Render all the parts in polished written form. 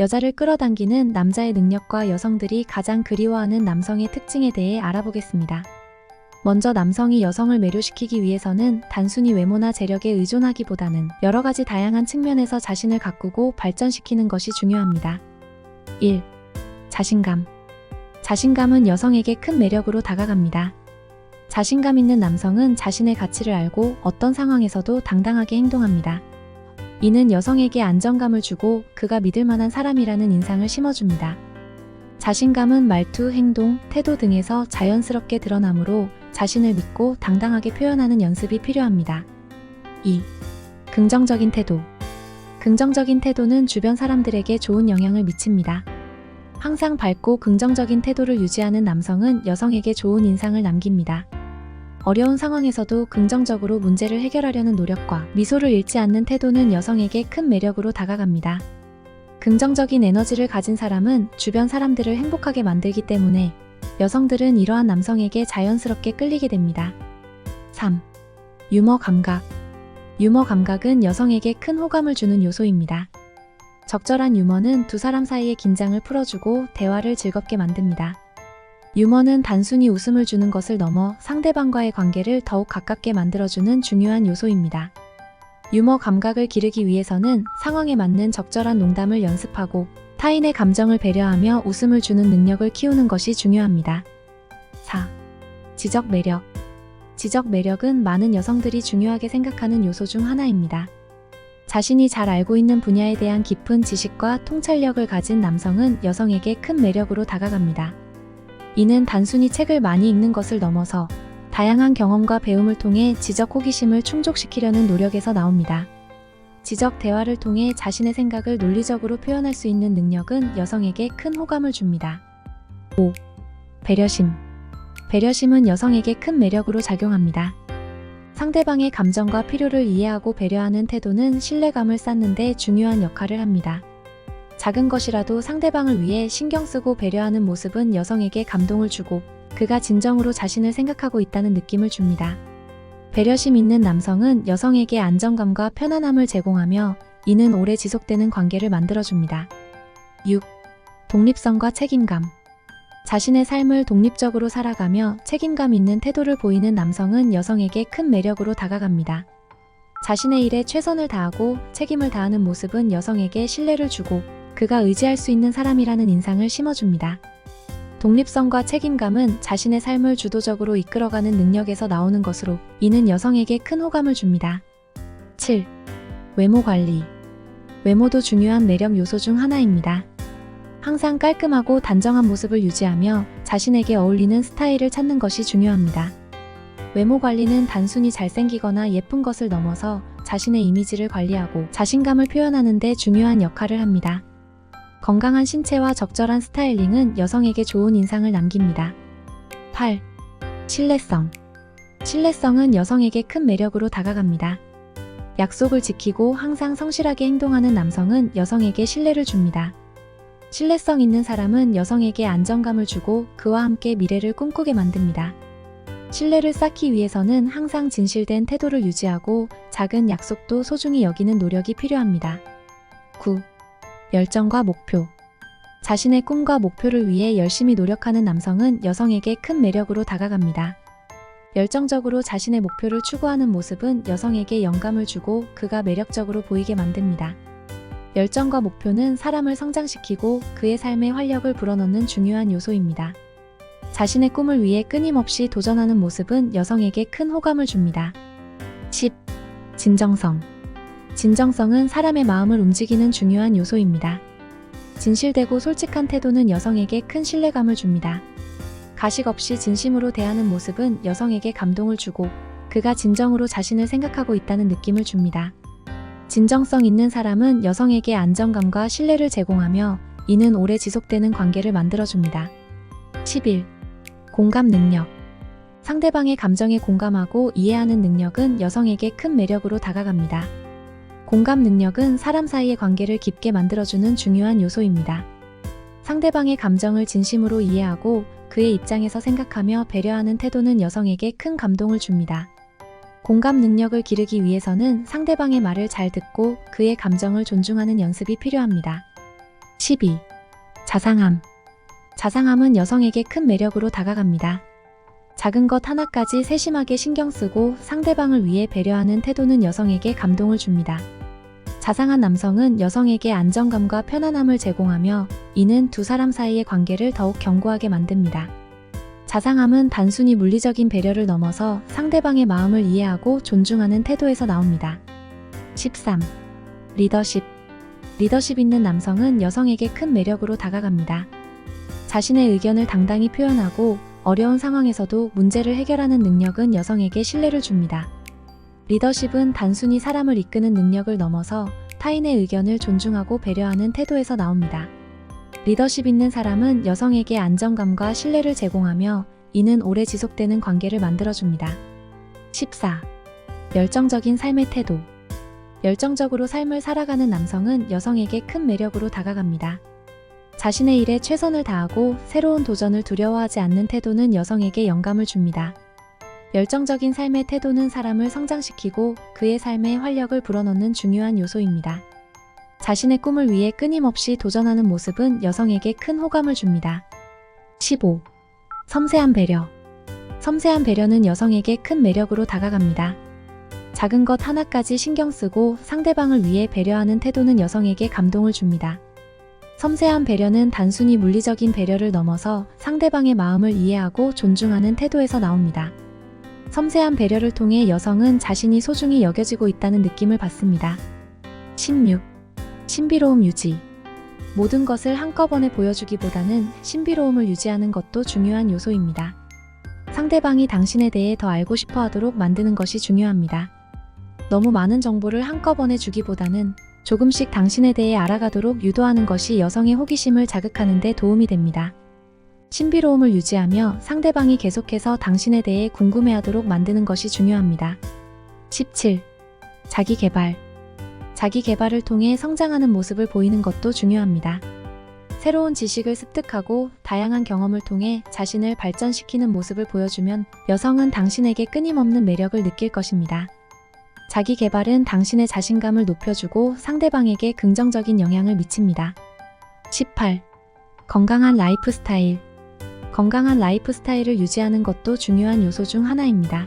여자를 끌어당기는 남자의 능력과 여성들이 가장 그리워하는 남성의 특징에 대해 알아보겠습니다. 먼저 남성이 여성을 매료시키기 위해서는 단순히 외모나 재력에 의존하기보다는 여러 가지 다양한 측면에서 자신을 가꾸고 발전시키는 것이 중요합니다. 1. 자신감. 자신감은 여성에게 큰 매력으로 다가갑니다. 자신감 있는 남성은 자신의 가치를 알고 어떤 상황에서도 당당하게 행동합니다. 이는 여성에게 안정감을 주고 그가 믿을 만한 사람이라는 인상을 심어줍니다. 자신감은 말투, 행동, 태도 등에서 자연스럽게 드러나므로 자신을 믿고 당당하게 표현하는 연습이 필요합니다. 2. 긍정적인 태도. 긍정적인 태도는 주변 사람들에게 좋은 영향을 미칩니다. 항상 밝고 긍정적인 태도를 유지하는 남성은 여성에게 좋은 인상을 남깁니다. 어려운 상황에서도 긍정적으로 문제를 해결하려는 노력과 미소를 잃지 않는 태도는 여성에게 큰 매력으로 다가갑니다. 긍정적인 에너지를 가진 사람은 주변 사람들을 행복하게 만들기 때문에 여성들은 이러한 남성에게 자연스럽게 끌리게 됩니다. 3. 유머 감각. 유머 감각은 여성에게 큰 호감을 주는 요소입니다. 적절한 유머는 두 사람 사이의 긴장을 풀어주고 대화를 즐겁게 만듭니다. 유머는 단순히 웃음을 주는 것을 넘어 상대방과의 관계를 더욱 가깝게 만들어주는 중요한 요소입니다. 유머 감각을 기르기 위해서는 상황에 맞는 적절한 농담을 연습하고 타인의 감정을 배려하며 웃음을 주는 능력을 키우는 것이 중요합니다. 4. 지적 매력. 지적 매력은 많은 여성들이 중요하게 생각하는 요소 중 하나입니다. 자신이 잘 알고 있는 분야에 대한 깊은 지식과 통찰력을 가진 남성은 여성에게 큰 매력으로 다가갑니다. 이는 단순히 책을 많이 읽는 것을 넘어서 다양한 경험과 배움을 통해 지적 호기심을 충족시키려는 노력에서 나옵니다. 지적 대화를 통해 자신의 생각을 논리적으로 표현할 수 있는 능력은 여성에게 큰 호감을 줍니다. 5. 배려심. 배려심은 여성에게 큰 매력으로 작용합니다. 상대방의 감정과 필요를 이해하고 배려하는 태도는 신뢰감을 쌓는 데 중요한 역할을 합니다. 작은 것이라도 상대방을 위해 신경 쓰고 배려하는 모습은 여성에게 감동을 주고 그가 진정으로 자신을 생각하고 있다는 느낌을 줍니다. 배려심 있는 남성은 여성에게 안정감과 편안함을 제공하며 이는 오래 지속되는 관계를 만들어줍니다. 6. 독립성과 책임감. 자신의 삶을 독립적으로 살아가며 책임감 있는 태도를 보이는 남성은 여성에게 큰 매력으로 다가갑니다. 자신의 일에 최선을 다하고 책임을 다하는 모습은 여성에게 신뢰를 주고 그가 의지할 수 있는 사람이라는 인상을 심어줍니다. 독립성과 책임감은 자신의 삶을 주도적으로 이끌어가는 능력에서 나오는 것으로 이는 여성에게 큰 호감을 줍니다. 7. 외모 관리. 외모도 중요한 매력 요소 중 하나입니다. 항상 깔끔하고 단정한 모습을 유지하며 자신에게 어울리는 스타일을 찾는 것이 중요합니다. 외모 관리는 단순히 잘생기거나 예쁜 것을 넘어서 자신의 이미지를 관리하고 자신감을 표현하는 데 중요한 역할을 합니다. 건강한 신체와 적절한 스타일링은 여성에게 좋은 인상을 남깁니다. 8. 신뢰성. 신뢰성은 여성에게 큰 매력으로 다가갑니다. 약속을 지키고 항상 성실하게 행동하는 남성은 여성에게 신뢰를 줍니다. 신뢰성 있는 사람은 여성에게 안정감을 주고 그와 함께 미래를 꿈꾸게 만듭니다. 신뢰를 쌓기 위해서는 항상 진실된 태도를 유지하고 작은 약속도 소중히 여기는 노력이 필요합니다. 9. 열정과 목표. 자신의 꿈과 목표를 위해 열심히 노력하는 남성은 여성에게 큰 매력으로 다가갑니다. 열정적으로 자신의 목표를 추구하는 모습은 여성에게 영감을 주고 그가 매력적으로 보이게 만듭니다. 열정과 목표는 사람을 성장시키고 그의 삶에 활력을 불어넣는 중요한 요소입니다. 자신의 꿈을 위해 끊임없이 도전하는 모습은 여성에게 큰 호감을 줍니다. 10. 진정성. 진정성은 사람의 마음을 움직이는 중요한 요소입니다. 진실되고 솔직한 태도는 여성에게 큰 신뢰감을 줍니다. 가식 없이 진심으로 대하는 모습은 여성에게 감동을 주고 그가 진정으로 자신을 생각하고 있다는 느낌을 줍니다. 진정성 있는 사람은 여성에게 안정감과 신뢰를 제공하며 이는 오래 지속되는 관계를 만들어줍니다. 11. 공감 능력. 상대방의 감정에 공감하고 이해하는 능력은 여성에게 큰 매력으로 다가갑니다. 공감 능력은 사람 사이의 관계를 깊게 만들어주는 중요한 요소입니다. 상대방의 감정을 진심으로 이해하고 그의 입장에서 생각하며 배려하는 태도는 여성에게 큰 감동을 줍니다. 공감 능력을 기르기 위해서는 상대방의 말을 잘 듣고 그의 감정을 존중하는 연습이 필요합니다. 12. 자상함. 자상함은 여성에게 큰 매력으로 다가갑니다. 작은 것 하나까지 세심하게 신경 쓰고 상대방을 위해 배려하는 태도는 여성에게 감동을 줍니다. 자상한 남성은 여성에게 안정감과 편안함을 제공하며 이는 두 사람 사이의 관계를 더욱 견고하게 만듭니다. 자상함은 단순히 물리적인 배려를 넘어서 상대방의 마음을 이해하고 존중하는 태도에서 나옵니다. 13. 리더십. 리더십 있는 남성은 여성에게 큰 매력으로 다가갑니다. 자신의 의견을 당당히 표현하고 어려운 상황에서도 문제를 해결하는 능력은 여성에게 신뢰를 줍니다. 리더십은 단순히 사람을 이끄는 능력을 넘어서 타인의 의견을 존중하고 배려하는 태도에서 나옵니다. 리더십 있는 사람은 여성에게 안정감과 신뢰를 제공하며 이는 오래 지속되는 관계를 만들어줍니다. 14. 열정적인 삶의 태도. 열정적으로 삶을 살아가는 남성은 여성에게 큰 매력으로 다가갑니다. 자신의 일에 최선을 다하고 새로운 도전을 두려워하지 않는 태도는 여성에게 영감을 줍니다. 열정적인 삶의 태도는 사람을 성장시키고 그의 삶에 활력을 불어넣는 중요한 요소입니다. 자신의 꿈을 위해 끊임없이 도전하는 모습은 여성에게 큰 호감을 줍니다. 15. 섬세한 배려. 섬세한 배려는 여성에게 큰 매력으로 다가갑니다. 작은 것 하나까지 신경 쓰고 상대방을 위해 배려하는 태도는 여성에게 감동을 줍니다. 섬세한 배려는 단순히 물리적인 배려를 넘어서 상대방의 마음을 이해하고 존중하는 태도에서 나옵니다. 섬세한 배려를 통해 여성은 자신이 소중히 여겨지고 있다는 느낌을 받습니다. 16. 신비로움 유지. 모든 것을 한꺼번에 보여주기보다는 신비로움을 유지하는 것도 중요한 요소입니다. 상대방이 당신에 대해 더 알고 싶어 하도록 만드는 것이 중요합니다. 너무 많은 정보를 한꺼번에 주기보다는 조금씩 당신에 대해 알아가도록 유도하는 것이 여성의 호기심을 자극하는 데 도움이 됩니다. 신비로움을 유지하며 상대방이 계속해서 당신에 대해 궁금해하도록 만드는 것이 중요합니다. 17. 자기 개발. 자기 개발을 통해 성장하는 모습을 보이는 것도 중요합니다. 새로운 지식을 습득하고 다양한 경험을 통해 자신을 발전시키는 모습을 보여주면 여성은 당신에게 끊임없는 매력을 느낄 것입니다. 자기 개발은 당신의 자신감을 높여주고 상대방에게 긍정적인 영향을 미칩니다. 18. 건강한 라이프 스타일. 건강한 라이프 스타일을 유지하는 것도 중요한 요소 중 하나입니다.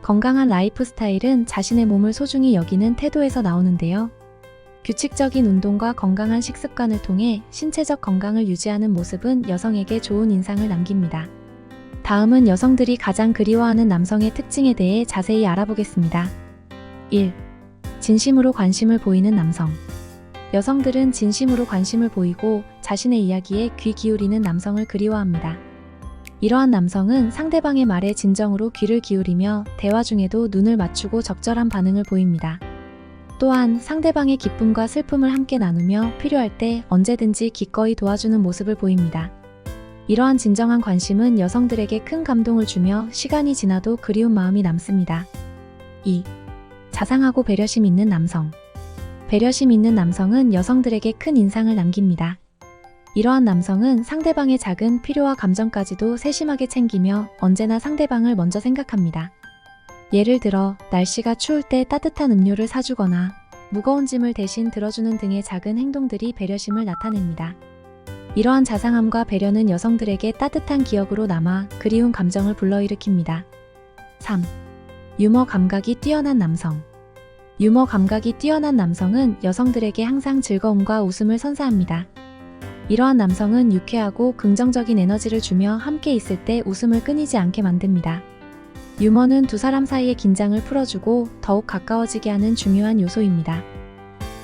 건강한 라이프 스타일은 자신의 몸을 소중히 여기는 태도에서 나오는데요. 규칙적인 운동과 건강한 식습관을 통해 신체적 건강을 유지하는 모습은 여성에게 좋은 인상을 남깁니다. 다음은 여성들이 가장 그리워하는 남성의 특징에 대해 자세히 알아보겠습니다. 1. 진심으로 관심을 보이는 남성. 여성들은 진심으로 관심을 보이고 자신의 이야기에 귀 기울이는 남성을 그리워합니다. 이러한 남성은 상대방의 말에 진정으로 귀를 기울이며 대화 중에도 눈을 맞추고 적절한 반응을 보입니다. 또한 상대방의 기쁨과 슬픔을 함께 나누며 필요할 때 언제든지 기꺼이 도와주는 모습을 보입니다. 이러한 진정한 관심은 여성들에게 큰 감동을 주며 시간이 지나도 그리운 마음이 남습니다. 2. 자상하고 배려심 있는 남성. 배려심 있는 남성은 여성들에게 큰 인상을 남깁니다. 이러한 남성은 상대방의 작은 필요와 감정까지도 세심하게 챙기며 언제나 상대방을 먼저 생각합니다. 예를 들어 날씨가 추울 때 따뜻한 음료를 사주거나 무거운 짐을 대신 들어주는 등의 작은 행동들이 배려심을 나타냅니다. 이러한 자상함과 배려는 여성들에게 따뜻한 기억으로 남아 그리운 감정을 불러일으킵니다. 3. 유머 감각이 뛰어난 남성. 유머 감각이 뛰어난 남성은 여성들에게 항상 즐거움과 웃음을 선사합니다. 이러한 남성은 유쾌하고 긍정적인 에너지를 주며 함께 있을 때 웃음을 끊이지 않게 만듭니다. 유머는 두 사람 사이의 긴장을 풀어주고 더욱 가까워지게 하는 중요한 요소입니다.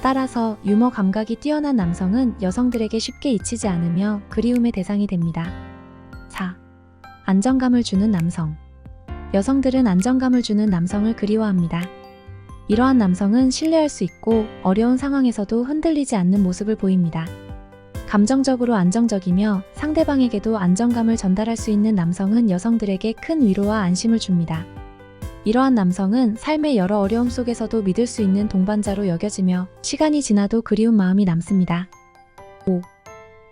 따라서 유머 감각이 뛰어난 남성은 여성들에게 쉽게 잊히지 않으며 그리움의 대상이 됩니다. 4. 안정감을 주는 남성. 여성들은 안정감을 주는 남성을 그리워합니다. 이러한 남성은 신뢰할 수 있고 어려운 상황에서도 흔들리지 않는 모습을 보입니다. 감정적으로 안정적이며 상대방에게도 안정감을 전달할 수 있는 남성은 여성들에게 큰 위로와 안심을 줍니다. 이러한 남성은 삶의 여러 어려움 속에서도 믿을 수 있는 동반자로 여겨지며 시간이 지나도 그리운 마음이 남습니다. 5.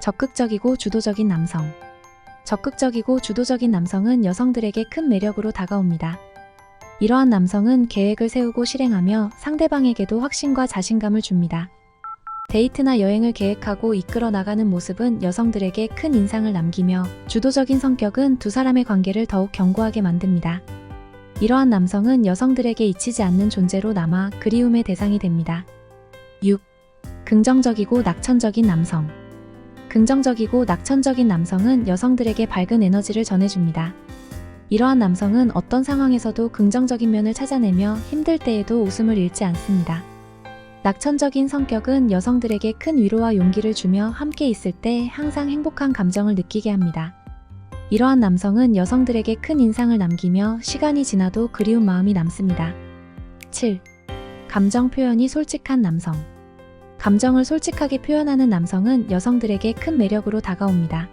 적극적이고 주도적인 남성. 적극적이고 주도적인 남성은 여성들에게 큰 매력으로 다가옵니다. 이러한 남성은 계획을 세우고 실행하며 상대방에게도 확신과 자신감을 줍니다. 데이트나 여행을 계획하고 이끌어 나가는 모습은 여성들에게 큰 인상을 남기며 주도적인 성격은 두 사람의 관계를 더욱 견고하게 만듭니다. 이러한 남성은 여성들에게 잊히지 않는 존재로 남아 그리움의 대상이 됩니다. 6. 긍정적이고 낙천적인 남성. 긍정적이고 낙천적인 남성은 여성들에게 밝은 에너지를 전해줍니다. 이러한 남성은 어떤 상황에서도 긍정적인 면을 찾아내며 힘들 때에도 웃음을 잃지 않습니다. 낙천적인 성격은 여성들에게 큰 위로와 용기를 주며 함께 있을 때 항상 행복한 감정을 느끼게 합니다. 이러한 남성은 여성들에게 큰 인상을 남기며 시간이 지나도 그리운 마음이 남습니다. 7. 감정 표현이 솔직한 남성. 감정을 솔직하게 표현하는 남성은 여성들에게 큰 매력으로 다가옵니다.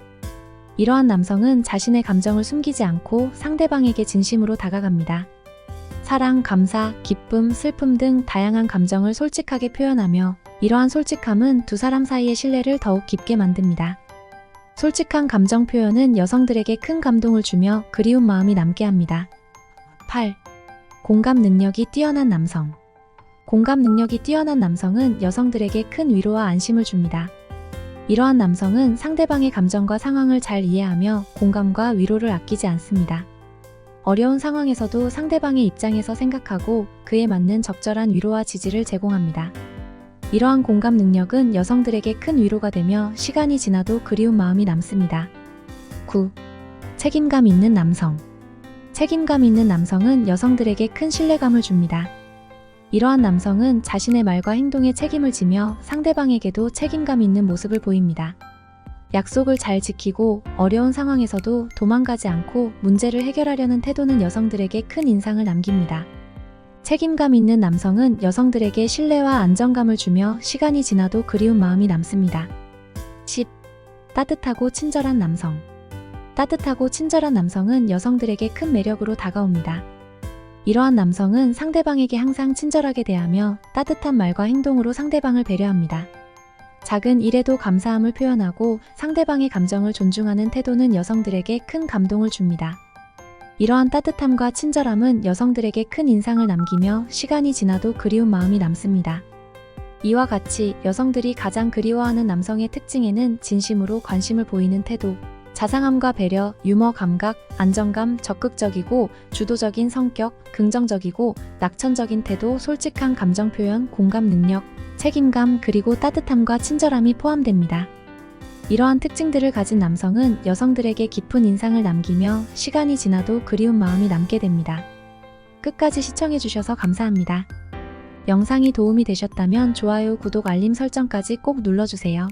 이러한 남성은 자신의 감정을 숨기지 않고 상대방에게 진심으로 다가갑니다. 사랑, 감사, 기쁨, 슬픔 등 다양한 감정을 솔직하게 표현하며 이러한 솔직함은 두 사람 사이의 신뢰를 더욱 깊게 만듭니다. 솔직한 감정 표현은 여성들에게 큰 감동을 주며 그리운 마음이 남게 합니다. 8. 공감 능력이 뛰어난 남성. 공감 능력이 뛰어난 남성은 여성들에게 큰 위로와 안심을 줍니다. 이러한 남성은 상대방의 감정과 상황을 잘 이해하며 공감과 위로를 아끼지 않습니다. 어려운 상황에서도 상대방의 입장에서 생각하고 그에 맞는 적절한 위로와 지지를 제공합니다. 이러한 공감 능력은 여성들에게 큰 위로가 되며 시간이 지나도 그리운 마음이 남습니다. 9. 책임감 있는 남성. 책임감 있는 남성은 여성들에게 큰 신뢰감을 줍니다. 이러한 남성은 자신의 말과 행동에 책임을 지며 상대방에게도 책임감 있는 모습을 보입니다. 약속을 잘 지키고 어려운 상황에서도 도망가지 않고 문제를 해결하려는 태도는 여성들에게 큰 인상을 남깁니다. 책임감 있는 남성은 여성들에게 신뢰와 안정감을 주며 시간이 지나도 그리운 마음이 남습니다. 10. 따뜻하고 친절한 남성. 따뜻하고 친절한 남성은 여성들에게 큰 매력으로 다가옵니다. 이러한 남성은 상대방에게 항상 친절하게 대하며 따뜻한 말과 행동으로 상대방을 배려합니다. 작은 일에도 감사함을 표현하고 상대방의 감정을 존중하는 태도는 여성들에게 큰 감동을 줍니다. 이러한 따뜻함과 친절함은 여성들에게 큰 인상을 남기며 시간이 지나도 그리운 마음이 남습니다. 이와 같이 여성들이 가장 그리워하는 남성의 특징에는 진심으로 관심을 보이는 태도, 자상함과 배려, 유머 감각, 안정감, 적극적이고 주도적인 성격, 긍정적이고 낙천적인 태도, 솔직한 감정 표현, 공감 능력, 책임감, 그리고 따뜻함과 친절함이 포함됩니다. 이러한 특징들을 가진 남성은 여성들에게 깊은 인상을 남기며 시간이 지나도 그리운 마음이 남게 됩니다. 끝까지 시청해주셔서 감사합니다. 영상이 도움이 되셨다면 좋아요, 구독, 알림 설정까지 꼭 눌러주세요.